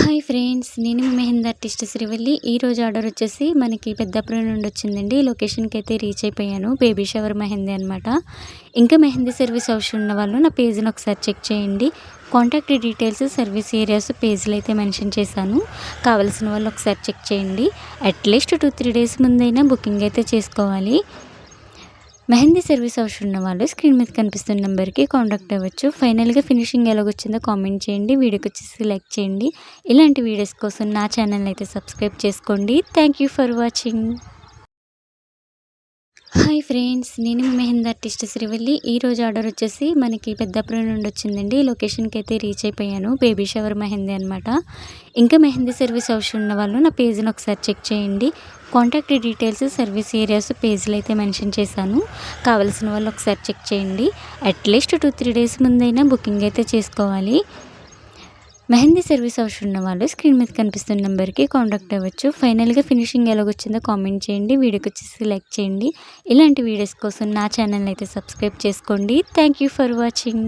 Hi friends, నేను మీ mehndi artist Srivalli. ఈరోజు order వచ్చేసి మనకి పెద్దాపురం నుండి వచ్చిందండి. లొకేషన్కి అయితే రీచ్ అయిపోయాను. బేబీ షవర్ మెహందీ అనమాట. ఇంకా మెహందీ సర్వీస్ అవసరం ఉన్న వాళ్ళు నా పేజ్ని ఒకసారి చెక్ చేయండి. కాంటాక్ట్ డీటెయిల్స్, సర్వీస్ ఏరియాస్ పేజ్లో అయితే మెన్షన్ చేశాను. కావాల్సిన వాళ్ళు ఒకసారి చెక్ చేయండి. అట్లీస్ట్ 2-3 డేస్ ముందైనా బుకింగ్ అయితే చేసుకోవాలి. మెహందీ సర్వీస్ అవసరం ఉన్న వాళ్ళు స్క్రీన్ మీద కనిపిస్తున్న నెంబర్కి కాంటాక్ట్ అవ్వచ్చు. ఫైనల్గా ఫినిషింగ్ ఎలాగొచ్చిందో కామెంట్ చేయండి. వీడియోకి వచ్చేసి లైక్ చేయండి. ఇలాంటి వీడియోస్ కోసం నా ఛానల్ అయితే సబ్స్క్రైబ్ చేసుకోండి. Thank you for watching. Hi friends, నేను మీ మెహందీ ఆర్టిస్ట్ శ్రీవల్లి. ఈరోజు ఆర్డర్ వచ్చేసి మనకి పెద్దాపురం నుండి వచ్చిందండి. లొకేషన్కి అయితే రీచ్ అయిపోయాను. బేబీ షవర్ మెహందీ అనమాట. ఇంకా మెహందీ సర్వీస్ అవసరం ఉన్న వాళ్ళు నా పేజ్ని ఒకసారి చెక్ చేయండి. కాంటాక్ట్ డీటెయిల్స్, సర్వీస్ ఏరియాస్ పేజ్లో అయితే మెన్షన్ చేశాను. కావాల్సిన వాళ్ళు ఒకసారి చెక్ చేయండి. అట్లీస్ట్ 2-3 డేస్ ముందైనా బుకింగ్ అయితే చేసుకోవాలి. మెహందీ సర్వీస్ అవసరం ఉన్న వాళ్ళు స్క్రీన్ మీద కనిపిస్తున్న నెంబర్కి కాంటాక్ట్ అవ్వచ్చు. ఫైనల్గా ఫినిషింగ్ ఎలాగొచ్చిందో కామెంట్ చేయండి. వీడియోకి వచ్చేసి లైక్ చేయండి. ఇలాంటి వీడియోస్ కోసం నా ఛానల్ అయితే సబ్స్క్రైబ్ చేసుకోండి. Thank you for watching.